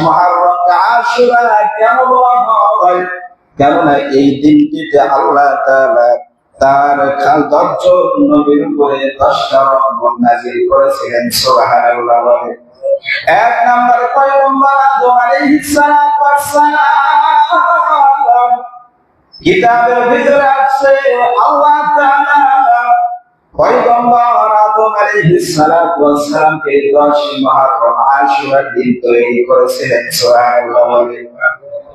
মুহররমকে আশুরা কেন বলা হয়? কেননা এই দিনটিতে আল্লাহ তাআলা তার দশজন নবীর উপরে 10টা রহমত নাযিল করেছিলেন। সুবহানাল্লাহ। এক নম্বর পয়গম্বর আদম আলাইহিস সালাতু ওয়াস সালাম, কিতাবের ভিতরে আছে আল্লাহ তাআলা পয়গম্বর আদম আলাইহিস সালাতু ওয়াস সালামকে 10 মুহররম আশুরার দিন তৈরি করেছিলেন। সুবহানাল্লাহ।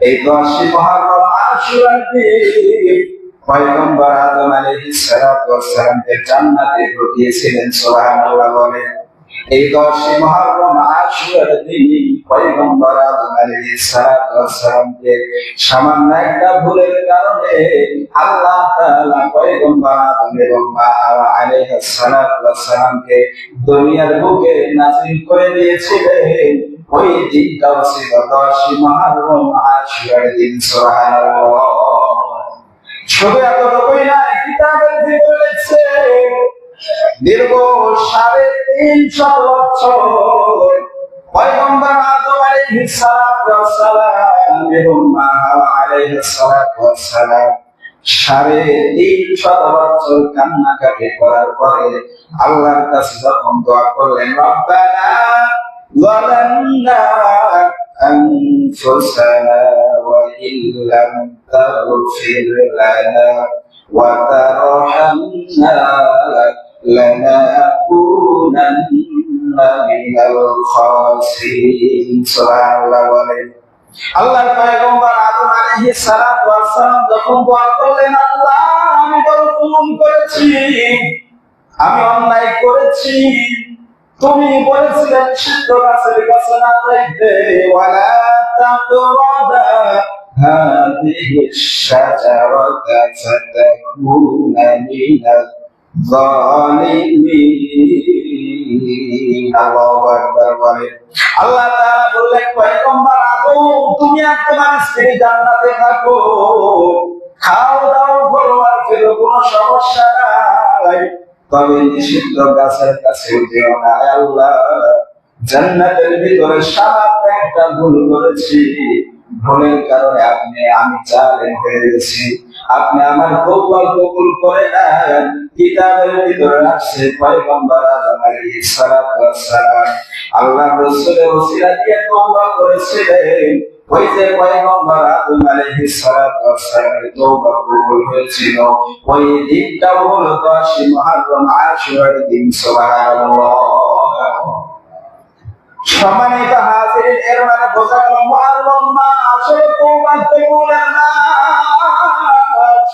এই 10 মুহররম আশুরার দিন পয়গম্বর আদম আলাইহিস সালাতু ওয়াস সালামকে জান্নাতে ঢুকিয়েছিলেন। সুবহানাল্লাহ। এই 10 মুহররম আশুরার দিন পয়গম্বর আদম আলাইহিস সালাতু ওয়াস সালামকে সামান্য একটা ভুলের কারণে আল্লাহ তাআলা পয়গম্বর আদম এবং হাওয়া আলাইহিস সালাতু ওয়াস সালামকে দুনিয়ার বুকে নাযিল করে দিয়েছিলেন। ওই দিনটাও ছিল 10 মুহররম আশুরার দিন। সুবহানাল্লাহ। শুধু এতটুকুই নয়, কিতাবের ভিতরে লেখছে দীর্ঘ 350 বছর পয়গম্বর আদম আলাইহিস সালাতু ওয়াস সালাম এবং হাওয়া আলাইহিস সালাতু ওয়াস সালাম 350 বছর কান্নাকাটি করার পরে আল্লাহর কাছে যখন দোয়া করলেন, রব্বানা যালামনা أنفسنا وإن لم تغفر لنا وترحمنا لنكونن من الخاسرين. سبحان الله. আল্লাহর পয়গম্বর আদম আলাইহিস সালাতু ওয়াস সালাম যখন দোয়া করলেন, আল্লাহ আমি বড় জুলুম করেছি, আমি অন্যায় করেছি, তুমি বলেছিলেন সিদ্ধ গাছের কাছে না যাইতে, ওয়ালা তাকরাবা হাদিহি শাজারাতা ফাতাকুনা মিনাল যালিমিন। আল্লাহু আকবার। আল্লাহ তাআলা বললেন, পয়গম্বর আদম তুমি আর তোমার স্ত্রী জান্নাতে থাকো, খাও দাও করো, আর কোনো সমস্যা নাই, তবে নিষিদ্ধ গাছের কাছে যেও না। আল্লাহ জান্নাতের ভিতরে সামান্য একটা ভুল করেছি, ভুলের কারণে আমি জালেম হয়ে গেছি, আপনি আমার তওবা কবুল করে নেন। কিতাবের ভিতরে আছে পয়গম্বর আদম আলাইহিস সালাতু ওয়াস সালাম আল্লাহর রাসূলের ওসিলা দিয়ে তওবা করেছিলেন। ওই যে পয়গম্বর আদম আলাইহিস সালাতু ওয়াস সালামের তওবা কবুল হয়েছিল, ওই দিনটাও হলো 10 মুহররম আশুরার দিন। সুবহানাল্লাহ। সম্মানিত হাজিরিন, এর মানে বোঝা গেল মুহররম মাস তওবা কবুলের মাস।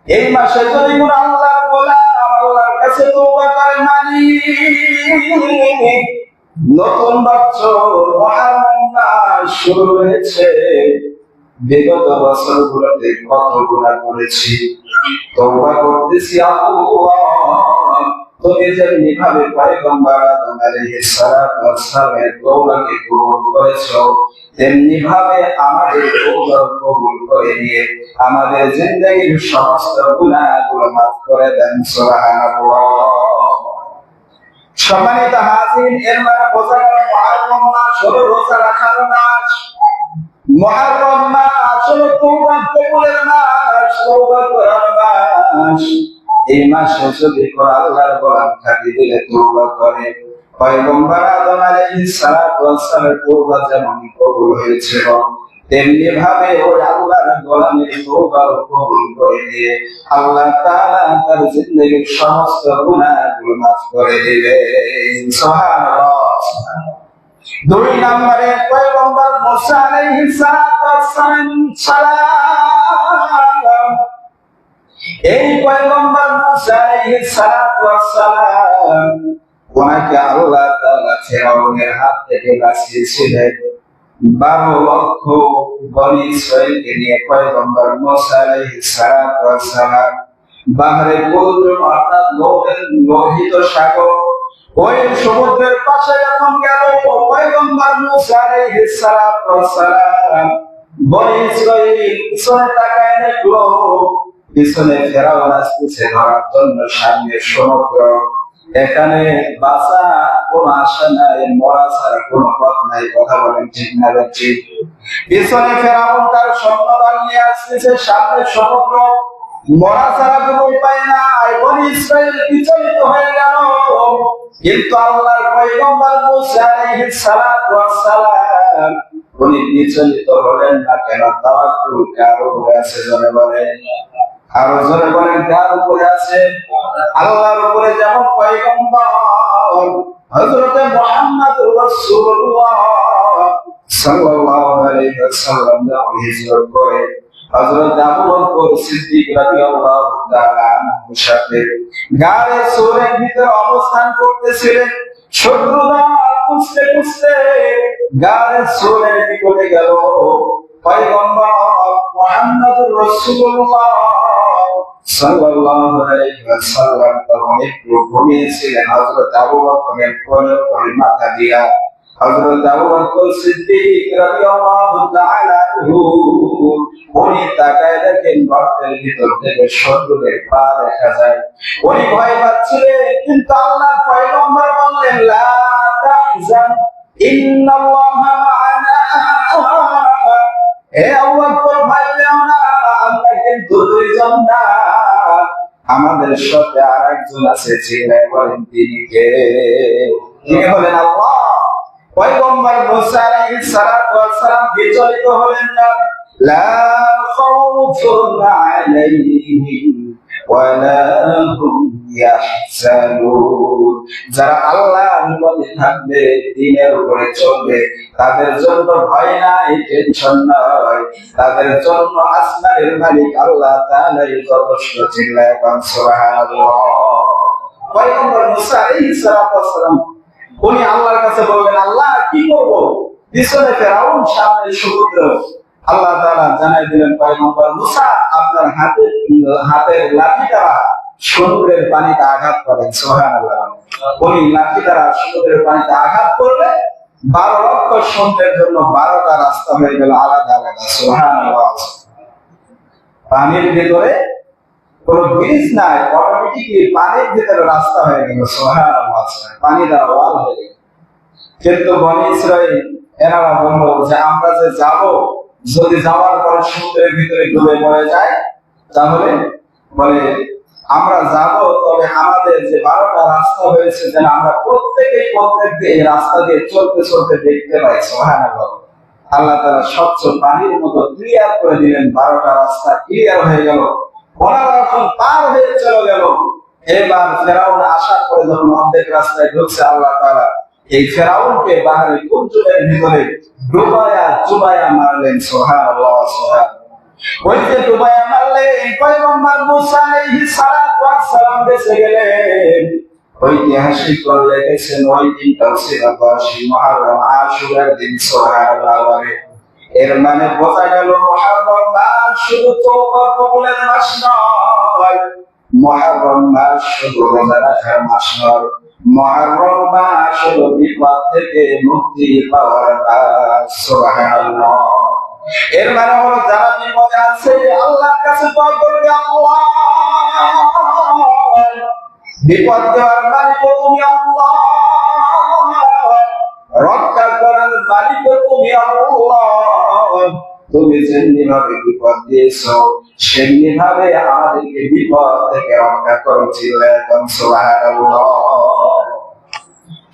এই মাসে যদি কোন আল্লাহর গোলাম আল্লাহর কাছে তওবা করে, মানে নতুন বছর মুহররম মাস শুরু হয়েছে, বিগত বছরগুলোতে কত গুনাহ করেছি, তওবা করতেছি, আল্লাহ তুমি যেমনি ভাবে পয়গম্বর আদম আলাইহিস সালাতু ওয়াস সালামের তওবাকে কবুল করেছো, তেমনি ভাবে আমাদের তওবা কবুল করে নিয়ে আমাদের জিন্দেগীর সমস্ত গুনাহগুলো মাফ করে দেন। সুবহানাল্লাহ। সম্মানিত হাজির, এর মানে বোঝা গেল মুহররম মাস হলো রোজা রাখার মাস, মুহররম মাস হলো তওবা কবুলের মাস, তওবা করার মাস। এই মাসে যদি আল্লাহর গোলাম খাঁটি দিলে তওবা করে, পয়গম্বর আদম আলাইহিস সালাতু ওয়াস সালামের তওবা যেমন কবুল হয়েছিল, তেমনি ভাবে ওই আল্লাহর গোলামের তওবা কবুল করে দিয়ে আল্লাহ তাআলা তার জিন্দেগীর সমস্ত গুনাহগুলো মাফ করে দিবেন। সুবহানাল্লাহ। 2 নম্বরে পয়গম্বর মুসা আলাইহিস সালাতু ওয়াস সালাম, এই পয়গম্বর মুসা আলাইহিস সালাতু ওয়াস সালাম ওনাকে আল্লাহ তাআলা ফিরআউনের হাত থেকে বাঁচিয়েছিলেন। 12 লক্ষ বনী ইসরাঈলকে নিয়ে পয়গম্বর মুসা আলাইহিস সালাতু ওয়াস সালাম বাহরে কুলজুম অর্থাৎ লোহিত সাগর, ওই সমুদ্রের পাশে যখন গেল, পয়গম্বর মুসা আলাইহিস সালাতু ওয়াস সালাম বনী ইসরাঈল পিছনে তাকায় দেখলো, পিছনে ফেরাউন আসতেছে ধরার জন্য, সামনে সমুদ্র, এখানে বাঁচা কোন আশা নাই, মরা ছাড়া কোন পথ নাই। কথা বলেন ঠিক না ঠিক? পিছনে ফেরাউন তার সৈন্যদল নিয়ে আসতেছে, সামনে সমুদ্র, মরা ছাড়া কোনো উপায় নাই। বনি ইসরাইল বিচলিত হয়ে গেল, কিন্তু আল্লাহর পয়গম্বর মুসা আলাইহিস সালাতু ওয়াস সালাম উনি বিচলিত হলেন না কেন? তাওয়াক্কুল কার উপরে আছে? জোরে বলেন, আরো জোরে বলেন, কার উপরে আছে? আল্লাহর উপরে। যেমন পয়গম্বর হযরত মুহাম্মদুর রাসূলুল্লাহ সাল্লাল্লাহু আলাইহি ওয়াসাল্লাম যখন হিজরত করে হযরত আবু বকর সিদ্দিক রাদিয়াল্লাহু তাআলা আনহুর সাথে গারে সূরের ভিতরে অবস্থান করতেছিলেন, শত্রুরা খুঁজতে খুঁজতে গারে সূরের নিকটে গেল। পয়গম্বর মুহাম্মদুর রাসূলুল্লাহ সাল্লাল্লাহু আলাইহি ওয়াসাল্লাম তখন একটু ঘুমিয়েছিলেন। হযরত আবু বকরের কোলে মাথা দিয়া হযরত আবু বকর সিদ্দিক রাদিয়াল্লাহু তাআলা আনহু উনি তাকায় দেখেন গর্তের ভিতর থেকে শত্রুদের পা দেখা যায়। উনি ভয় পাচ্ছিলেন, কিন্তু আল্লাহর পয়গম্বর বললেন, লা তাহজান ইন্নাল্লাহা মা'ানা। হে আবু বকর, ভয় পেও না, আমরা কিন্তু দুইজন না, আমাদের সাথে আরেকজন আছে। চিন্তা করেন তিনি কে? তিনি হলেন আল্লাহ। পয়গম্বর মুসা আলাইহিস সালাতু ওয়াস সালাম বিচলিত হলেন না। লা খাউফুন আলাইহিম ওয়ালা হুম ইয়াহজানুন। যারা আল্লাহর নিকটে থাকবে, দ্বীনের উপরে চলবে, তাদের জন্য ভয় নাই, টেনশন নাই, তাদের জন্য আসমানের মালিক আল্লাহ তাআলাই যথেষ্ট। চিল্লায় বলেন সুবহানাল্লাহ। পয়গম্বর মুসা আলাইহিস সালাতু ওয়াস সালাম উনি আল্লাহর কাছে বললেন, আল্লাহ কি করব? পিছনে ফেরাউন, সামনে সমুদ্র। আল্লাহ তাআলা জানাই দিলেন, পয়গম্বর মুসা আপনার হাতের লাঠি দ্বারা সমুদ্রের পানিতে আঘাত করেন। সুবহানাল্লাহ। উনি লাঠি দ্বারা সমুদ্রের পানিতে আঘাত করলে 12 লক্ষ সৈন্যের জন্য 12টা রাস্তা হয়ে গেল আলাদা আলাদা। সুবহানাল্লাহ। পানির ভিতরে কোনো ব্রিজ নাই, অটোমেটিকলি পানির ভিতরে রাস্তা হয়ে গেল। সুবহানাল্লাহ। পানি দ্বারা ওয়াল হয়ে গেল। কিন্তু বনি ইসরাইল এনারা বলল যে আমরা যে যাব, যদি যাওয়ার পরে সমুদ্রের ভিতরে ডুবে মরে যায়, তাহলে বলে আমরা যাব, তবে আমাদের যে 12টা রাস্তা হয়েছে যেন আমরা প্রত্যেকেই এই রাস্তা দিয়ে চলতে চলতে দেখতে পাই। সুবহানাল্লাহ। আল্লাহ তাআলা স্বচ্ছ পানির মতো ক্লিয়ার করে দিলেন, 12টা রাস্তা ক্লিয়ার হয়ে গেল। ওনারা এখন পার হয়ে চলে গেল। এবার ফেরাউন আসার পরে যখন অর্ধেক রাস্তায় ঢুকছে, আল্লাহ তাআলা এই ফেরাউনকে বাহারে কুঞ্জের ভিতরে ডুবায়া মারলেন। সুবহানাল্লাহ, সুবহানাল্লাহ। ওই যে ডুবায়া মারলে পয়গম্বর মুসা আলাইহিস সালাতু ওয়াস সালাম বেঁচে গেলেন। ঐতিহাসিক বলে গেছেন ওই দিনটাও ছিল 10 মুহররম, আশুরার দিন। সুবহানাল্লাহ। এর মানে বোঝা গেল মুহররম মাস শুধু তওবা কবুলের মাস নয়, মুহররম মাস শুধু রোজা রাখার মাস নয়, মুহররম মাস হলো বিপদ থেকে মুক্তি পাওয়ার মাস। সুবহানাল্লাহ। এর মানে হলো যারা বিপদে আছে আল্লাহর কাছে দোয়া করবে, আল্লাহ বিপদ দেওয়ার মালিক তুমি, আল্লাহ রক্ষা করার মালিক তুমি, আল্লাহ তুমি যেমনি ভাবে বিপদ দিয়েছো সেমনি ভাবে আমাদেরকে বিপদ থেকে রক্ষা করো। চিল্লায় সুবহানাল্লাহ।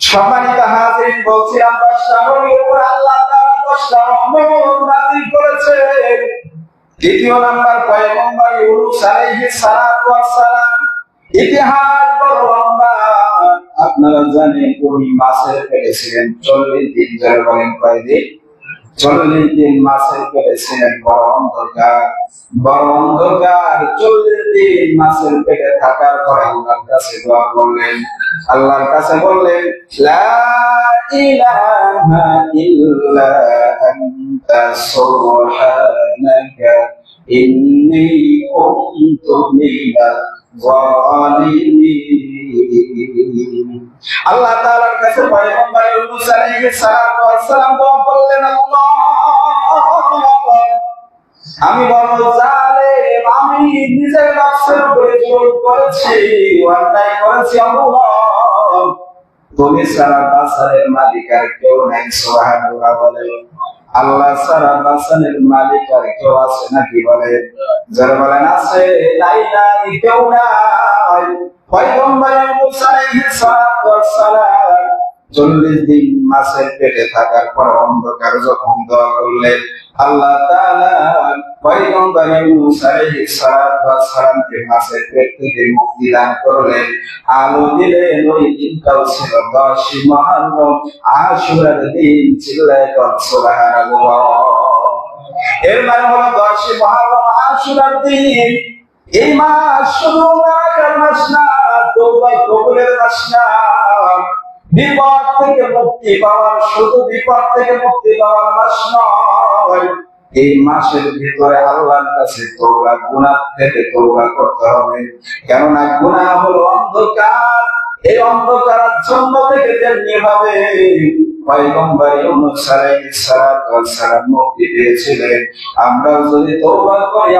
সম্মানিত হাজিরিন, বলছিলাম 10টা নবীর উপর আল্লাহ তাআলা 10টা রহমত নাযিল করেছেন। দ্বিতীয় নাম্বার পয়গম্বর ইউনূস আলাইহিস সালাতু ওয়াস সালাম। ইতিহাস বড় লম্বা, আপনারা জানেন উনি মাছের পেটে ছিলেন 40 দিন। ধরে বলেন কয়দিন? 40 দিন মাছের পেটে ছিলেন। বড় অন্ধকার 40 দিন মাছের পেটে থাকার পর আল্লাহর কাছে দোয়া করলেন। আল্লাহর কাছে বললেন, লা ইলাহা ইল্লা আনতা সুবহানাকা ইন্নী কুনতু মিনাজ জালিমিন। আল্লাহ তাআলার কাছে পয়গম্বর ইউনূস আলাইহিস সালাতু ওয়াস সালাম দোয়া করলেন, আল্লাহ আমি বড় জালেম, আমি নিজের নফসের উপরে জুলুম করেছি, অন্যায় করেছি, আল্লাহ তুমি ছাড়া বাঁচানোর মালিক আর কেউ নাই, সুবহানাল্লাহ বলে। আল্লাহ ছাড়া বাঁচানোর মালিক আর কেউ আছে নাকি বলে? যারা বলেন আছে, নাই নাই, কেউ নাই। পয়গম্বর মুসা আলাইহিস সালাতু ওয়াস সালাম 40 দিন মাছের পেটে থাকার পর অন্ধকার যখন দোয়া করলেন, আল্লাহ তাআলা পয়গম্বর মুসা আলাইহিস সালাতু ওয়াস সালামকে মাছের পেট থেকে মুক্তি দান করলেন, আলো দিলেন। ওই দিনটাও ছিল 10 মুহররম, আশুরার দিন। চিল্লায় বলেন সুবহানাল্লাহ। এর মানে হলো 10 মুহররম আশুরার দিন। এই মাস শুধু মুবারকের মাস না, তওবা কবুলের মাস না। বিপদ থেকে মুক্তি পাওয়ার, শুধু বিপদ থেকে মুক্তি পাওয়ার মাস নয়। এই মাসের ভিতরে আল্লাহর কাছে তওবা, গুনাহ থেকে তওবা করতে হবে। কেননা গুনাহ হলো অন্ধকার। এই অন্ধকারাচ্ছন্ন থেকে যেমনি ভাবে পয়গম্বর ইউনূস আলাইহিস সালাতু ওয়াস সালাম মুক্তি পেয়েছিলেন, আমরাও যদি তওবা করি,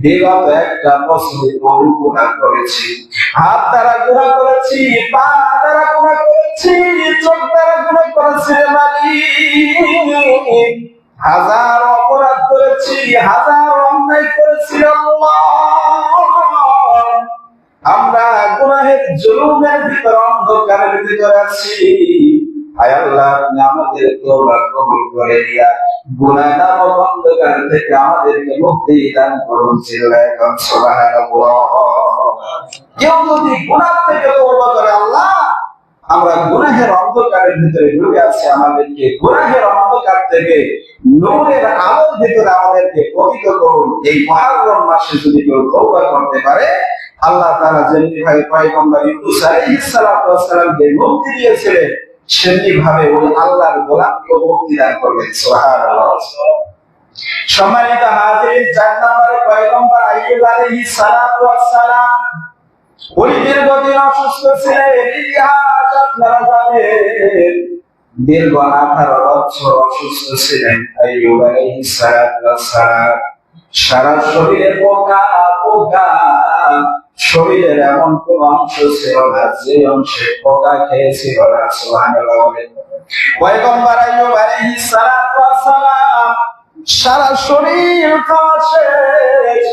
বিগত একটা বছরে বহু গুনাহ করেছি। হাত দ্বারা গুনাহ করেছি, পা দ্বারা গুনাহ করেছি, চোখ দ্বারা গুনাহ করেছি মালিক। হাজার অপরাধ করেছি, হাজার অন্যায় করেছি আল্লাহ। আমরা গুনাহের জুলুমের ভিতর, অন্ধকারের ভিতরে আছি। আয় আল্লাহ, আপনি আমাদের তওবা কবুল করে দিয়া গুনাহ নামক অন্ধকার থেকে আমাদেরকে মুক্তি দান করুন। চিল্লায় বলেন সুবহানাল্লাহ। কেউ যদি গুনাহ থেকে তওবা করে, আল্লাহ আমরা গুনাহের অন্ধকারের ভিতরে ডুবে আছি, আমাদেরকে গুনাহের অন্ধকার থেকে নূরের আলোর ভিতরে আমাদেরকে পবিত্র করুন। এই মুহররম মাসে যদি কেউ তওবা করতে পারে, আল্লাহ তাআলা যেমনি ভাবে পয়গম্বর ইউনূস আলাইহিস সালাতু ওয়াস সালামকে মুক্তি দিয়েছিলেন, সেমনি ভাবে ওই আল্লাহর গোলামকে মুক্তি দান করবেন। সুবহানাল্লাহ। সম্মানিত হাজিরিন, 4 নম্বরে পয়গম্বর আইয়ুব আলাইহিস সালাতু ওয়াস সালাম উনি দীর্ঘদিন অসুস্থ ছিলেন। ইতিহাস আপনারা জানেন, দীর্ঘ 18 বছর অসুস্থ ছিলেন আইয়ুব আলাইহিস সালাতু ওয়াস সালাম। সারা শরীরে পোকা পোকা, শরীরের এমন কোন অংশ ছিল না যে অংশে পোকা খেয়েছিল না। সুবহানাল্লাহ। পয়গম্বর আইয়ুব আলাইহিস সালাতু ওয়াস সালাম সারা শরীর খাওয়া শেষ,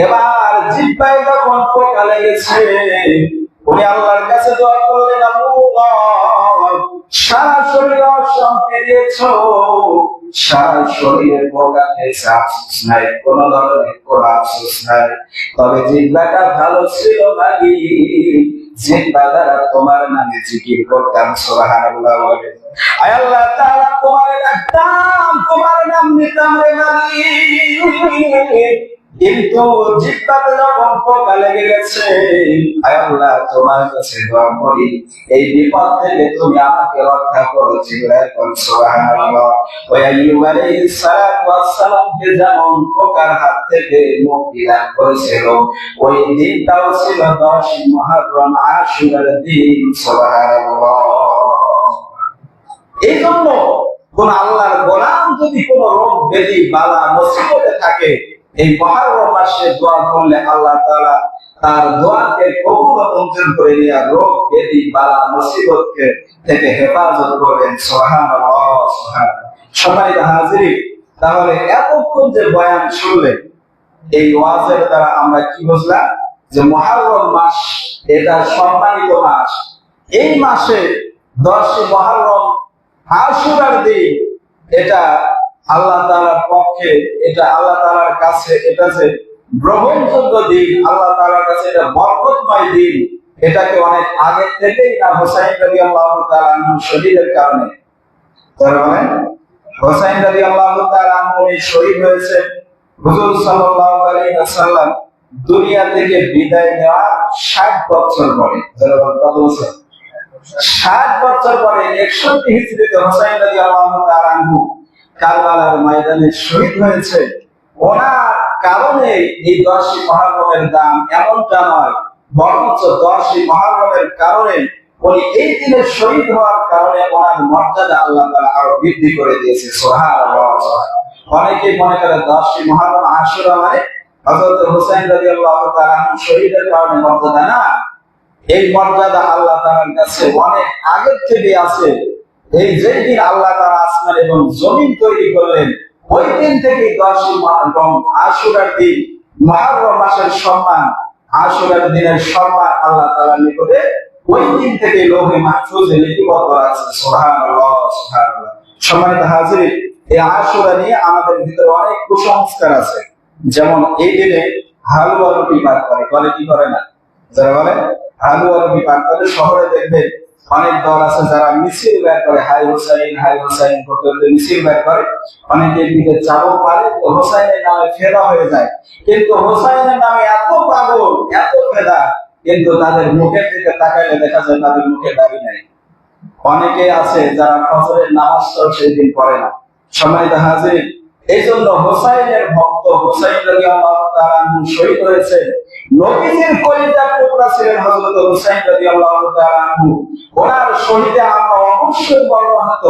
এবার জিহ্বায় যখন পোকা লেগেছে, উনি আল্লাহর কাছে দোয়া করলেন, আল্লাহ সারা শরীরে অশান্তি দিয়েছো, সারা শরীরে পোকা খেয়েছে, আফসোস নাই, কোন ধরনের কোন আফসোস নাই। তবে জিহ্বাটা ভালো ছিল নাকি? জিহ্বা দ্বারা তোমার নামে জিকির করতাম। সুবহানাল্লাহ। আয় আল্লাহ তাআলা, তোমার ডাকতাম, তোমার নাম নিতাম রে মালিক। কিন্তু জিহ্বাতে যখন পোকা লেগে গেছে, আয় আল্লাহ তোমার কাছে দোয়া করি, এই বিপদ থেকে তুমি আমাকে রক্ষা করো। চিল্লায় বলেন সুবহানাল্লাহ। ওই আইয়ুব আলাইহিস সালাতু ওয়াস সালামকে যেমন পোকার হাত থেকে মুক্তি দান করেছিল, ওই দিনটাও ছিল 10 মুহররম, আশুরার দিন। সুবহানাল্লাহ। এই জন্য কোন আল্লাহর গোলাম যদি কোন রোগ ব্যাধি বালা মুসিবতে থাকে, এই মুহররম মাসে দোয়া করলে আল্লাহ তাআলা তার দোয়াকে কবুল মঞ্জুর করে নিয়ে রোগ ব্যাধি বালা মুসিবত থেকে হেফাজত করবেন। সুবহানাল্লাহ, সুবহানাল্লাহ। সম্মানিত হাজিরিন, তাহলে এতক্ষণ যে বয়ান শুনলেন, এই ওয়াজের দ্বারা আমরা কি বুঝলাম? যে মুহররম মাস এটা সম্মানিত মাস। এই মাসে 10 মুহররম আশুরার দিন, এটা আল্লাহ তাআলার পক্ষে, এটা আল্লাহ তাআলার কাছে এটা যে গ্রহণযোগ্য দিন, আল্লাহ তাআলার কাছে এটা বরকতময় দিন। এটাকে অনেক আগে থেকেই না হুসাইন রাদিয়াল্লাহু তাআলা আনহু শহীদের কারণে, তার মানে হুসাইন রাদিয়াল্লাহু তাআলা আনহু শহীদ হয়েছে হুজুর সাল্লাল্লাহু আলাইহি ওয়াসাল্লাম দুনিয়া থেকে বিদায় নেওয়া 60 বছর পরে। কত বছর? 60 বছর পরে 61 হিজরিতে হুসাইন রাদিয়াল্লাহু তাআলা আনহু কারবালার ময়দানে শহীদ হয়েছে। ওনার কারণে এই 10 মুহররমের দাম এমনটা নয়, বরঞ্চ 10 মুহররমের কারণে উনি এই দিনে শহীদ হওয়ার কারণে ওনার মর্যাদা আল্লাহ তাআলা আরো বৃদ্ধি করে দিয়েছে। সুবহানাল্লাহ। অনেকে মনে করে 10 মুহররম আশুরা মানে হযরত হুসাইন রাদিয়াল্লাহু তাআলা শহীদের কারণে মর্যাদা, না। এই মর্যাদা আল্লাহ তাআলার কাছে অনেক আগের থেকে আছে। এই যেই দিন আল্লাহ তাআলা আসমান এবং জমিন তৈরি করলেন, ওই দিন থেকে 10 মুহররম আশুরার দিন, মুহররম মাসের সম্মান, আশুরার দিনের সম্মান আল্লাহ তাআলার নিকটে ওই দিন থেকে লৌহে মাহফুজে লিপিবদ্ধ আছে। সুবহানাল্লাহ, সুবহানাল্লাহ। সম্মানিত হাজির, এই আশুরা নিয়ে আমাদের ভিতরে অনেক কুসংস্কার আছে। যেমন এই দিনে হালুয়া রুটি পাক করে কি করে না? যারা বলে হালুয়া রুটি পাক করে, শহরে দেখবেন অনেক দল আছে যারা মিছিল বের করে, হাই হোসাইন করতে মিছিল বের করে। অনেকে দিকে চাবল পারে, তো হোসাইনের নামে ফেদা হয়ে যায়। কিন্তু হোসাইনের নামে এত পাগল, এত ফেদা, কিন্তু তাদের মুখের দিকে তাকাইলে দেখা যায় তাদের মুখে দাড়ি নাই। অনেকে আছে যারা ফজরের নামাজ সেই দিন পড়ে না। সম্মানিত হাজির, এই জন্য হোসাইনের ভক্ত হোসাইন রাদিয়াল্লাহু তাআলা আনহু শহীদ হয়েছেন। নবীজির কলিজার টুকরা ছিলেন হযরত হোসাইন রাদিয়াল্লাহু তাআলা আনহু। ওনার শহীদে আমরা অবশ্যই মর্মাহত,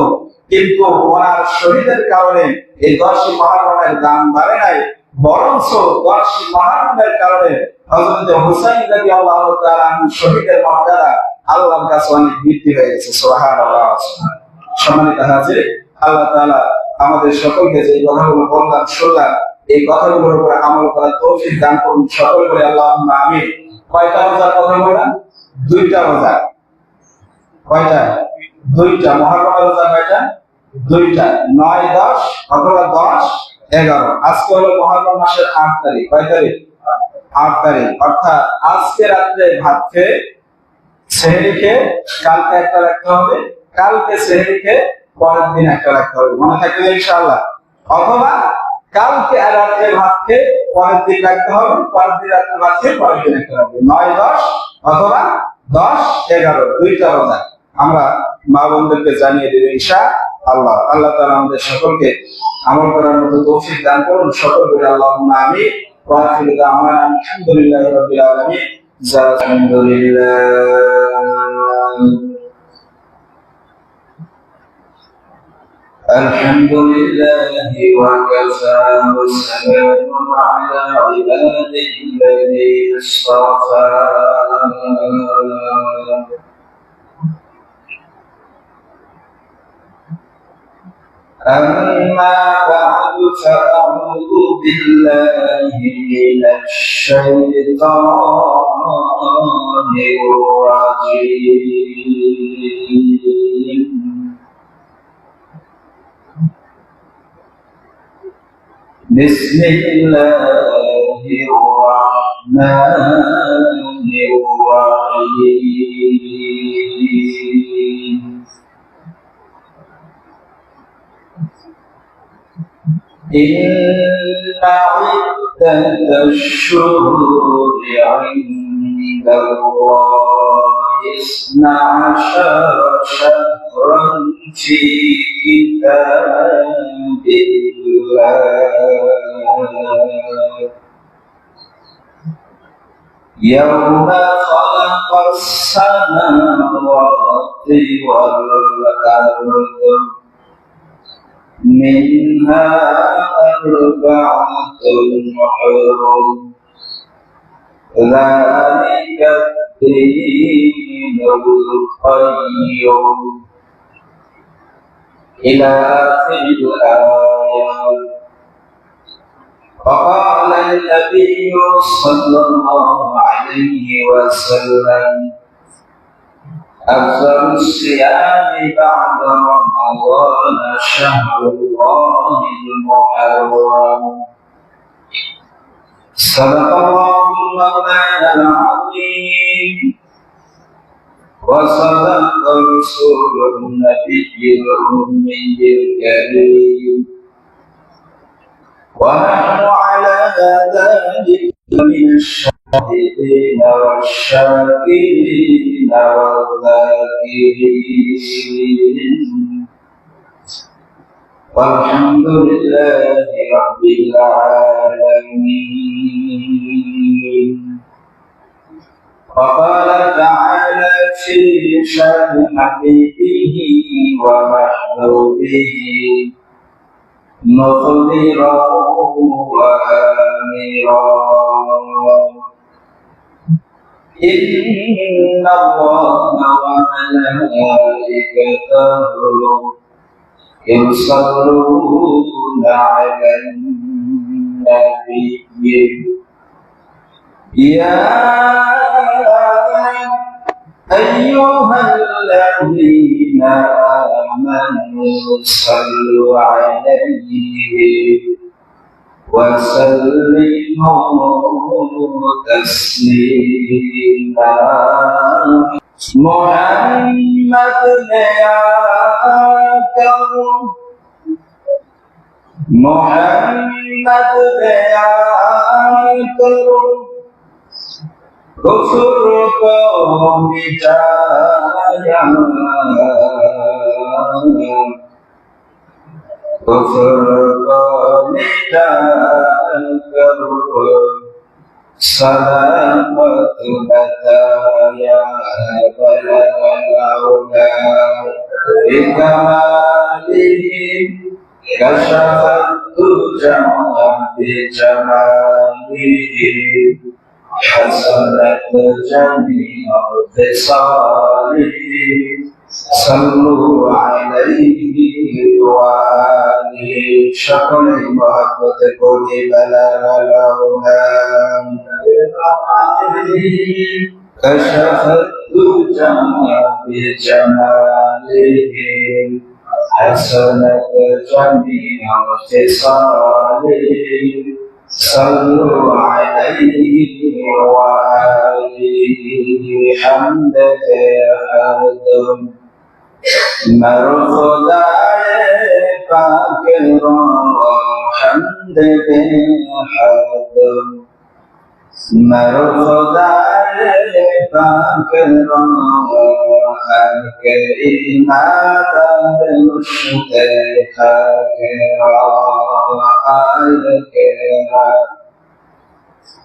কিন্তু ওনার শহীদের কারণে এই 10 মুহররমের দাম বাড়ে নাই, বরঞ্চ 10 মুহররমের কারণে হযরত হোসাইন রাদিয়াল্লাহু তাআলা আনহু শহীদের মর্যাদা আল্লাহর কাছে অনেক বৃদ্ধি হয়ে গেছে। সুবহানাল্লাহ। সম্মানিত হাজির, আল্লাহ তাআলা আমাদের সকলকে যে কথাগুলো বললাম শুনলাম, এই কথাগুলোর উপর আমল করার তৌফিক দান করুন সকল করে, আল্লাহুম্মা আমিন। কয়টা রোজার কথা বললাম? 2টা রোজা। কয়টা? 2টা। মুহররমের রোজা কয়টা? 2টা, 9, 10 অথবা 10, 11। আজকে হলো মুহররম মাসের 8 তারিখ। কয় তারিখ? 8 তারিখ। অর্থাৎ আজকে রাত্রে ভাত খেয়ে সেহরি খেয়ে কালকে একটা রাখতে হবে, কালকে সেহরি খেয়ে পরের দিন একটা রাখতে হবে। মনে থাকবে ইনশাআল্লাহ। অথবা কালকে রাত্রে ভাত খেয়ে পরের দিন রাখতে হবে, পরের দিন রাত্রে ভাত খেয়ে পরের দিন একটা রাখবে। 9, 10 অথবা 10, 11, 2টা রোজা আমরা মা বোনদেরকে জানিয়ে দেব ইনশাআল্লাহ। আল্লাহ তাআলা আমাদের সকলকে আমল করার মতো তৌফিক দান করুন সকল করে, আল্লাহুম্মা আমিন। ওয়া আখিরু দাওয়ানা আলহামদুলিল্লাহি রাব্বিল আলামিন। الحمد لله وكفى وسلام على عباده الذين اصطفى. أما بعد فأعوذ بالله من الشيطان الرجيم. بسم الله الرحمن الرحيم. إن عدة الشهور عند الله 12 شهرا في كتاب الله يوم خلق السماوات والأرض منها 4 حرم ذلك الدين القيم إلى آخر الآية. وقال النبي صلى الله عليه وسلم أفضل الصيام بعد رمضان شهر الله المحرم. صدق الله مولانا العظيم وصدق رسول النبي الأمي الكريم. ونحن على ذلك من الشاهدين والشاكرين والذاكرين. والحمد لله رب العالمين. وقال تعالى في شأن حبيبه ومحبوبه مخبرا وآمرا إن الله وملائكته يصلون على النبي يا أيها الذين آمنوا صلوا عليه وسلموا تسليما محمد يا كرم محمد يا كرم كفر قوم جايا كفر قوم جايا سلامة بتايا بلغ العلا بكمالهم كشف الدجى بجماله حسنت جميع خصاله صلوا عليه وآله شكر محبت قولي بلغ الأولام كشف الدجى بجماله حسنت جميع خصاله صلوا عليه وآله حمدا آدم مرفوضا فاكر حمد آدم مرفوضا فاكر إن هذا بالشتى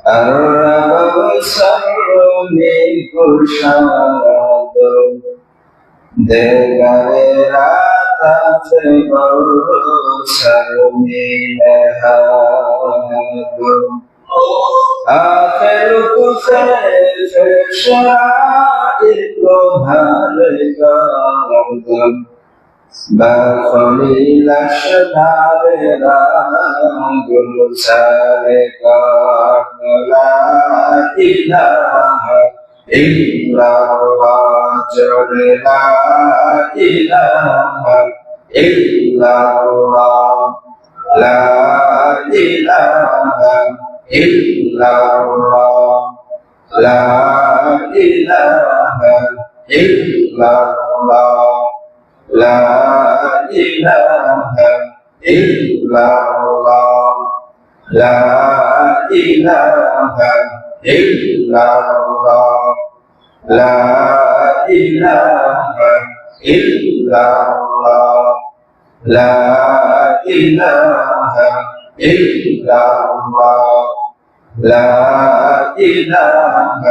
الرب سر من كشاد دغرا تفبر سر من هاد آخر كفر شائق هرگام بخلیل شنار گل سرکار لا إله إلا الله جل لا إله إلا الله لا إله إلا الله لا إله إلا الله لا إله إلا الله لا إله إلا الله لا إله إلا الله لا إله إلا الله لا إله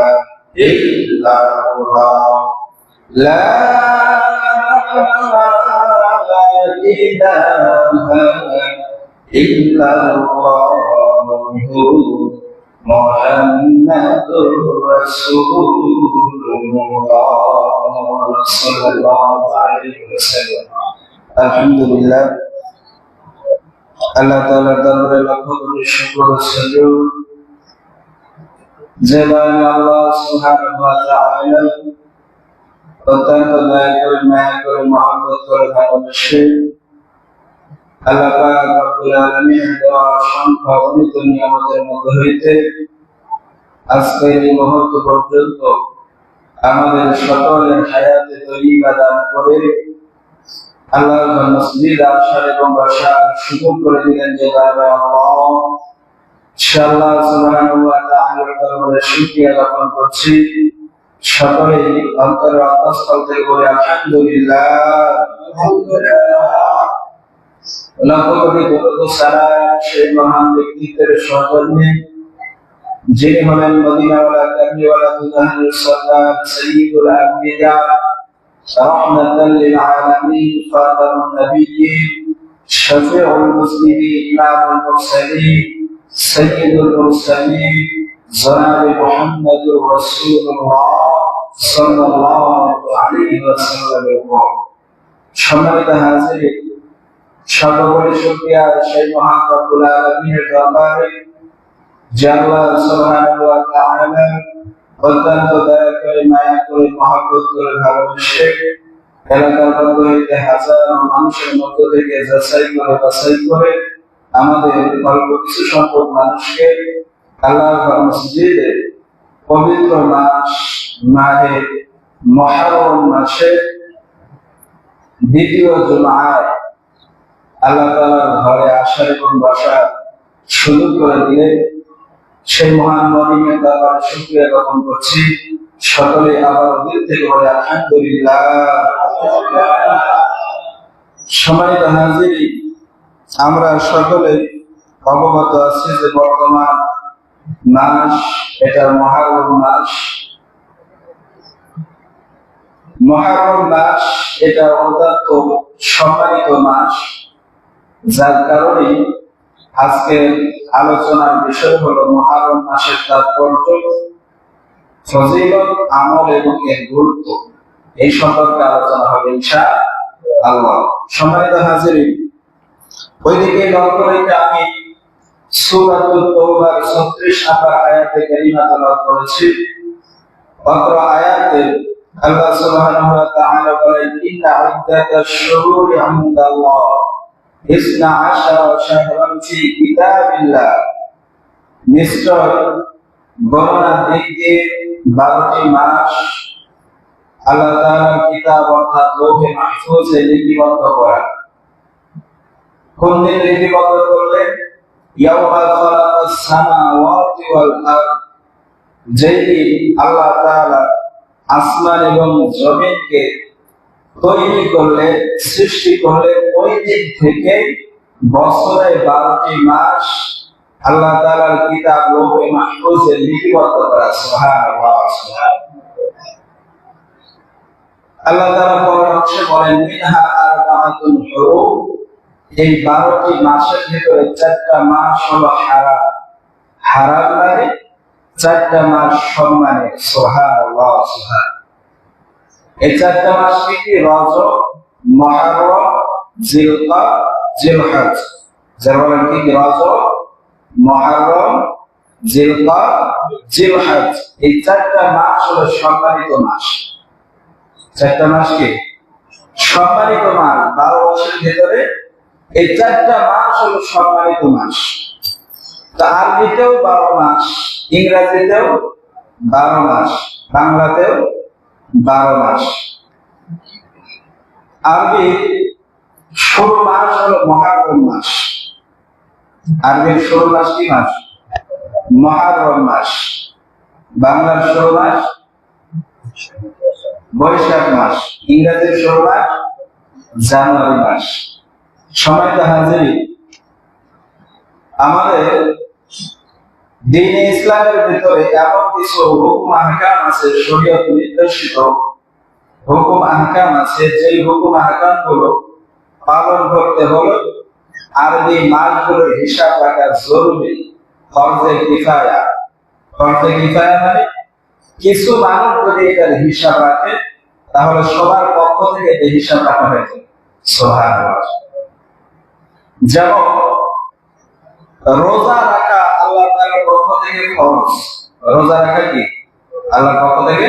إلا الله لا إله إلا الله محمد رسول الله صلى الله عليه وسلم الحمد لله আল্লাহ তাআলার দরবারে লাখ কোটি শুকর ও সুজুদ যে আল্লাহ সুবহানাহু ওয়া তাআলা অত্যন্ত দয়া করে মায়া করে মহব্বত করে ভালোবাসে আল্লাহ পাক রব্বুল আলামিন দেওয়া অসংখ্য অগণিত নিয়ামতের মধ্যে হইতে আজকের এই মুহূর্ত পর্যন্ত আমাদের সকলের হায়াতে তৈয়বা দান করে আল্লাহর মসজিদ আসার এবং বসার সুযোগ করে দিলেন যে আল্লাহ ইনশাআল্লাহ সুবহানাহু ওয়া তাআলার দরবারে শুকরিয়া জ্ঞাপন করছি সকলেই অন্তরের অন্তঃস্থল থেকে বলে আলহামদুলিল্লাহ আলহামদুলিল্লাহ লাখ কোটি দরুদ সালাম সেই মহান ব্যক্তিত্বের সহকর্মী যিনি হলেন মদিনাওয়ালা কামলিওয়ালা দুজাহানের সরদার সৈয়দুল আম্বিয়া রাহমাতাল লিল আলামিন ফাতাহুন নবিয়্যিন শফিউল মুসলিমিন ইমামুল মুরসালিন সৈয়দুল মুরসালিন জনাবে মুহাম্মদুর রাসূলুল্লাহ সাল্লাল্লাহু আলাইহি ওয়াসাল্লামের উপর। সম্মানিত হাজির, সর্বোপরি শুকরিয়া সেই মহান রব্বুল আলামিনের দরবারে যে আল্লাহ সুবহানাহু ওয়া তাআলা অত্যন্ত দয়া করে, মায়া করে, মহব্বত করে, ভালোবেসে এলাকার মধ্য হইতে হাজারো মানুষের মধ্য থেকে যাচাই করে বাছাই করে আমাদের অল্প কিছু সংখ্যক মানুষকে আল্লাহর মসজিদে পবিত্র মাস মাহে মুহররম মাসে দ্বিতীয় জুমআয় আল্লাহ তাআলার ঘরে আসার এবং বসার সুযোগ করে দিলে সেই মহান মহিমের দরবারে শুকরিয়া জ্ঞাপন করছি। সকলে আবার দিল থেকে বলে আলহামদুলিল্লাহ। সম্মানিত হাজির, আমরা সকলে অবগত আছি যে বর্তমান মাস এটা মুহররম মাস। মুহররম মাস এটা অত্যন্ত সম্মানিত মাস, যার কারণে আজকের আলোচনার বিষয় হলো মুহররম মাসের তাৎপর্য, ফজিলত, আমল এবং এর গুরুত্ব। এই সম্পর্কে আলোচনা হবে ইনশাআল্লাহ। সম্মানিত হাজিরিন, ওইদিকে লক্ষ্য রেখে আমি সূরাতুত তাওবার 36 নম্বর আয়াতে কারিমা তেলাওয়াত করেছি। অত্র আয়াতে আল্লাহ সুবহানাহু ওয়া তাআলা বলেন, ইন্না ইদ্দাতাশ শুরুরি ইনদাল্লাহ 12 শাহরান ফি কিতাবিল্লাহ। নিশ্চয় গণনার দিক দিয়ে 12টি মাস আল্লাহ তাআলার কিতাব অর্থাৎ লৌহে মাহফুজে লিপিবদ্ধ করা। কোন দিন লিপিবদ্ধ করলেন? ইয়াউমা খালাকাস সামাওয়াতি ওয়াল আরদ, যেদিন আল্লাহ তাআলা আসমান এবং জমিনকে তৈরি করলেন, সৃষ্টি করলেন, ওই দিন থেকে বছরে 12টি মাস আল্লাহ তাআলার কিতাব লৌহে মাহফুজে লিপিবদ্ধ করা। সুবহানাল্লাহ। আল্লাহ তাআলা কোরআন অংশে বলেন, মিনহা আরবাআতুন হুরুম, এই 12টি মাসের ভিতরে 4টা মাস হলো হারাম। হারাম মানে 4টা মাস সম্মানের। সুবহানাল্লাহ। এই 4টা মাস কি? রজব, মুহররম, জিলকাদ, জিলহজ। যারা বলেন কি? রজব, মুহররম, জিলকাদ, জিলহজ। এই 4টা মাস হলো সম্মানিত মাস। 4টা মাস কি? সম্মানিত মাস। 12 মাসের ভিতরে এই 4টা মাস হলো সম্মানিত মাস। তো আরবিতেও 12 মাস, ইংরেজিতেও 12 মাস, বাংলাতেও 12 মাস। আরবি শুরু মাস হলো মুহররম মাস। আরবির শুরু মাস কি মাস? মুহররম মাস। বাংলার শুরু মাস বৈশাখ মাস। ইংরেজির শুরু মাস জানুয়ারি মাস। সম্মানিত হাজির, আমাদের দ্বীনে ইসলামের ভিতরে এমন কিছু হুকুম আহকাম আছে, শরীয়ত নির্দেশিত হুকুম আহকাম আছে, যেই হুকুম আহকাম গুলো পালন করতে হলে আরবি মাসগুলোর হিসাব রাখা জরুরি। ফরজে কিফায়া। ফরজে কিফায়া মানে কিছু মানুষ যদি এটার হিসাব রাখে তাহলে সবার পক্ষ থেকে এই হিসাব রাখা হয়েছে। সুবহানাল্লাহ। যেমন রোজা রাখা আল্লাহ তাআলার পক্ষ থেকে ফরজ। রোজা রাখা কি? আল্লাহর পক্ষ থেকে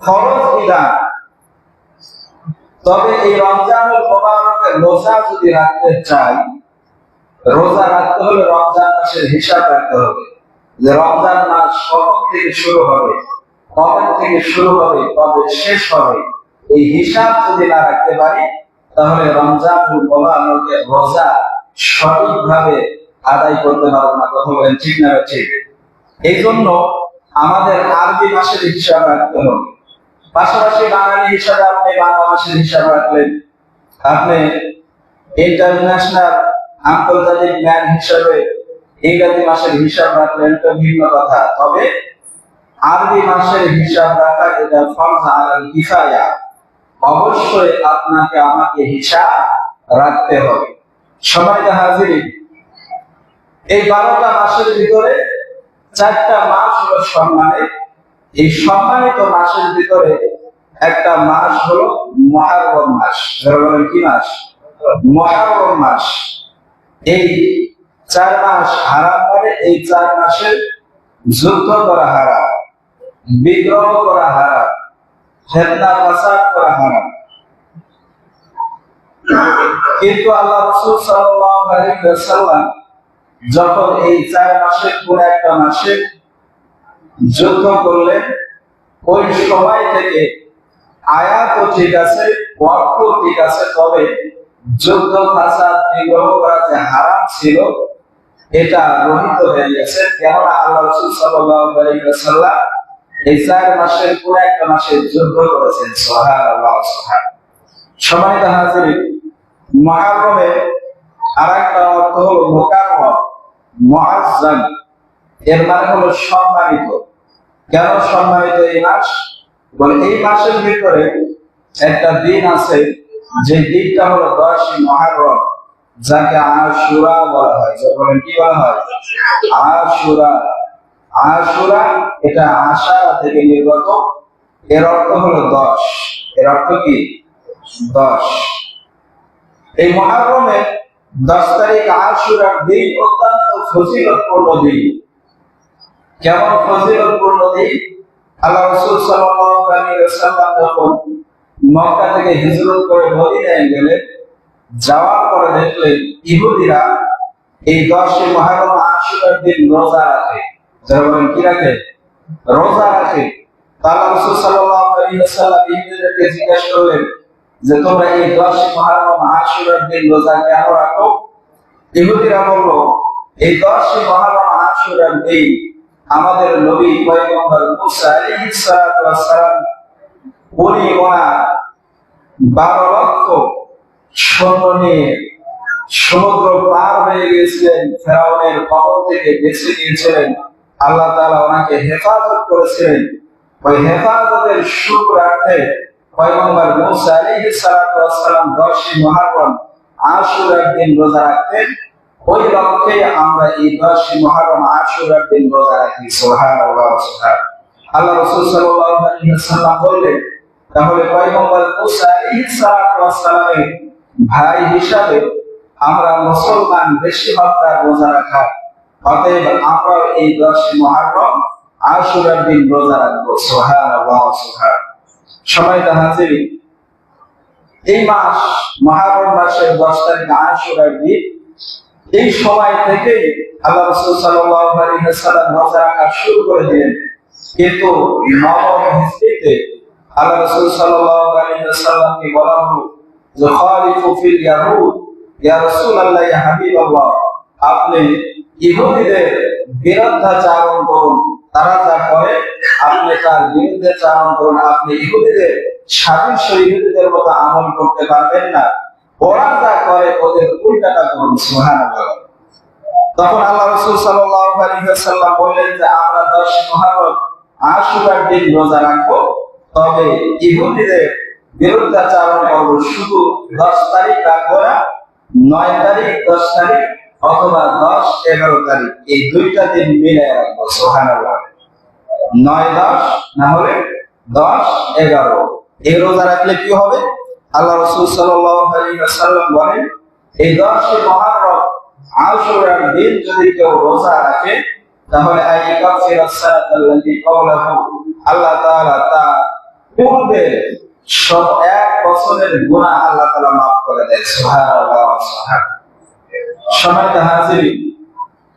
ফরজ বিধান। তবে এই রমজানুল মুবারকের রোজা যদি রাখতে চাই, রোজা রাখতে হলে রমজান মাসের হিসাব রাখতে হবে, যে রমজান মাস কখন থেকে শুরু হবে, কবে থেকে শুরু হবে, কবে শেষ হবে। এই হিসাব যদি না রাখতে পারি তাহলে রমজানুল মুবারকের রোজা সঠিকভাবে আদায় করতে পারবো না। কথা বলেন ঠিক না? ঠিক। এই জন্য আমাদের আরবি মাসের হিসাব রাখতে হবে। পাশাপাশি বাঙালি হিসাবে আপনি বাংলা মাসের হিসাব রাখলেন, আপনি ইন্টারন্যাশনাল আন্তর্জাতিক ম্যান হিসাবে ইংরেজি মাসের হিসাব রাখলেন, তো ভিন্ন কথা। তবে আরবি মাসের হিসাব রাখা এটা ফরজ আলাল কিফায়া। অবশ্যই আপনাকে আমাকে হিসাব রাখতে হবে। সম্মানিত হাজিরিন, এই 12টা মাসের ভিতরে চারটা মাস হলো সম্মানিত। এই সম্মানিত মাসের ভিতরে একটা মাস হলো মুহররম মাস। বলেন কি মাস? মুহররম মাস। এই 4 মাস হারাম, মানে এই 4 মাসে যুদ্ধ করা হারাম, বিগ্রহ করা হারাম, ফিতনা ফাসাদ করা হারাম। কিন্তু আল্লাহ রাসূল সাল্লাল্লাহু আলাইহি ওয়াসাল্লাম যখন এই 4 মাসের কোন একটা মাসে যুদ্ধ করলেন, ওই সময় থেকে আয়াতও ঠিক আছে, ওয়াক্ত ঠিক আছে, তবে যুদ্ধ ফাসাদ বিগ্রহ করা যে হারাম ছিল এটা রহিত হয়ে গেছে। কেননা আল্লাহ রাসূল সাল্লাল্লাহু আলাইহি ওয়াসাল্লাম এই 4 মাসের কোন একটা মাসে যুদ্ধ করেছেন। সুবহানাল্লাহ, সুবহান। সম্মানিত হাজিরিন, মুহররমের আরেকটা অর্থ হলো মুকাররম, মুআজ্জাম। এর মানে হলো সম্মানিত। কেন সম্মানিত এই মাস? বলে এই মাসের ভিতরে একটা দিন আছে, যে দিনটা হলো 10ই মুহররম, যাকে আশুরা বলা হয়। বলেন কি বলা হয়? আশুরা। আশুরা এটা আশারা থেকে নির্গত। এর অর্থ হলো 10। এর অর্থ কি? 10। এই মুহররমের 10 তারিখ আশুরার দিন অত্যন্ত ফজিলতপূর্ণ দিন। কেমন ফজিলতপূর্ণ দিন? আল্লাহ রাসূল সাল্লাল্লাহু আলাইহি ওয়াসাল্লাম যখন মক্কা থেকে হিজরত করে মদিনায় গেলেন, যাওয়ার পরে দেখলেন ইহুদিরা এই 10ই মুহররম আশুরার দিন রোজা রাখে। যারা বলেন কি রাখে? রোজা রাখে। আল্লাহ রাসূল সাল্লাল্লাহু আলাইহি ওয়াসাল্লাম ইহুদিদেরকে জিজ্ঞাসা করলেন যে তোমরা এই 10ই মুহররম আশুরার দিন রোজা কেন রাখো? ইহুদিরা বলল, এই 10ই মুহররম আশুরার দিন আমাদের নবী পয়গম্বর মুসা আলাইহিস সালাতু ওয়াস সালাম উনি ওনার 12 লক্ষ সৈন্য নিয়ে সমুদ্র পার হয়ে গিয়েছিলেন, ফেরাউনের কবল থেকে বেঁচে গিয়েছিলেন। আল্লাহ তাআলা ওনাকে হেফাজত করেছিলেন। ওই হেফাজতের শুকরার্থে পয়গম্বর মুসা আলাইহিস সালাতু ওয়াস সালাম 10ই মুহররম আশুরার দিন রোজা রাখতেন। ওই লক্ষ্যে আমরা এই 10ই মুহররম আশুরার দিন রোজা রাখি। সুবহানাল্লাহ, সুবহান। আল্লাহ রাসূল সাল্লাল্লাহু আলাইহি ওয়াসাল্লাম বললেন, তাহলে পয়গম্বর মুসা আলাইহিস সালাতু ওয়াস সালামের ভাই হিসাবে আমরা মুসলমান বেশি মাত্রা রোজা রাখা, অতএব আমরা এই 10ই মুহররম আশুরার দিন রোজা রাখবো। সুবহানাল্লাহ, সুবহান। সম্মানিত হাজিরিন, এই মাস মুহররম মাসের 10 তারিখ আশুরার দিন। এই সময় থেকে আল্লাহ রাসূল সাল্লাল্লাহু আলাইহি ওয়াসাল্লাম রোজা রাখা শুরু করে দিলেন। কিন্তু নবম হিজরিতে আল্লাহ রাসূল সাল্লাল্লাহু আলাইহি ওয়াসাল্লামকে বলা হলো যে খালিফু ফিল ইয়াহুদ, ইয়া রাসূলুল্লাহ, ইয়া হাবিবাল্লাহ, আপনি ইহুদিদের বিরুদ্ধাচারণ করুন। তারা যা করে আপনি তার বিরুদ্ধে চারণ করুন। আপনি ইহুদিদের সাদৃশ্য ইহুদিদের মতো আমল করতে পারবেন না। ওরা যা করে ওদের উল্টাটা করুন। সুবহানাল্লাহ। তখন আল্লাহ রাসূল সাল্লাল্লাহু আলাইহি ওয়াসাল্লাম বললেন যে আমরা 10 মুহররম আশুরার দিন রোজা রাখবো, তবে ইহুদিদের বিরুদ্ধাচারণ করব। শুধু 10 তারিখ রাখবো না, 9 তারিখ, 10 তারিখ অথবা 10, 11 তারিখ, এই দুইটা দিন মিলে রাখবো। সুবহানাল্লাহ। 9, 10 না হলে 10, 11 এই রোজা রাখলে কি হবে? আল্লাহ রাসূল সাল্লাল্লাহু আলাইহি ওয়াসাল্লাম বলেন, এই 10ই মুহররম আশুরার দিন যদি কেউ রোজা রাখে, তাহলে আল্লাহ তাআলা তার পূর্বে সব 1 বছরের গুনাহ আল্লাহ তাআলা মাফ করে দেয়। সুবহানাল্লাহ, সুবহান। সম্মানিত হাজিরিন,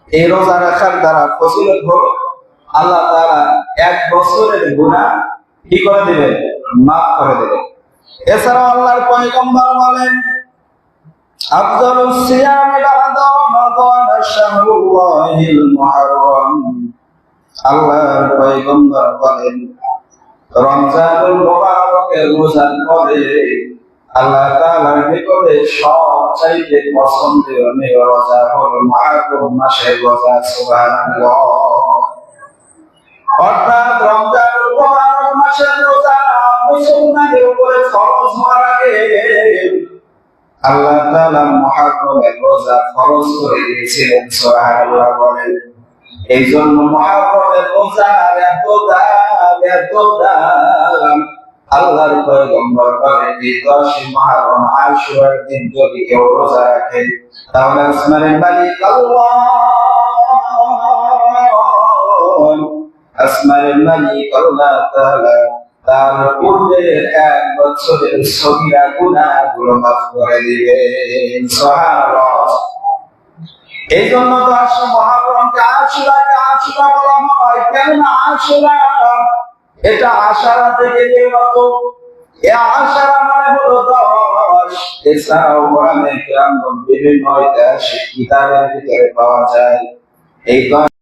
এই রোজা রাখার দ্বারা ফজিলত হলো আল্লাহ তাআলা 1 বছরের গুনাহ কি করে দিবেন? মাফ করে দিবেন। এছাড়াও আল্লাহর পয়গম্বর বলেন, আফদালুস সিয়ামি বা'দা রমাদান শাহরুল্লাহিল মুহররম। আল্লাহর পয়গম্বর বলেন, রমজানুল মুবারকের রোজার পরে আল্লাহ তাআলার নিকটে সবচাইতে পছন্দনীয় রোজা হলো মুহররম মাসের রোজা। সুবহানাল্লাহ। অর্থাৎ রমজানুল মুবারক মাসের রোজা মুসলমানদের উপরে ফরজ হওয়ার আগে আল্লাহ তাআলা মুহররমের রোজা ফরজ করে দিয়েছিলেন। সুবহানাল্লাহ বলেন। এই জন্য মুহররমের রোজার এত দাম। আল্লাহর পয়গম্বর বলেন যে 10 মুহররম আশুরার দিন যদি কেউ রোজা রাখে তাহলে আসমানের মালিক আল্লাহ, আসমানের মালিক আল্লাহ তাআলা তার পূর্বের 1 বছরের সগীরা গুনাহগুলো মাফ করে দিবেন। সুবহানাল্লাহ। এই জন্য 10 মুহররমকে আশুরা বলা হয়। কেন আশুরা? এটা আশারা থেকে নির্গত। এ আশারা মানে হলো 10। এছাড়াও কোরআনে কিরাম বিভিন্ন ঐতিহাসিক কিতাবের ভিতরে পাওয়া যায় এই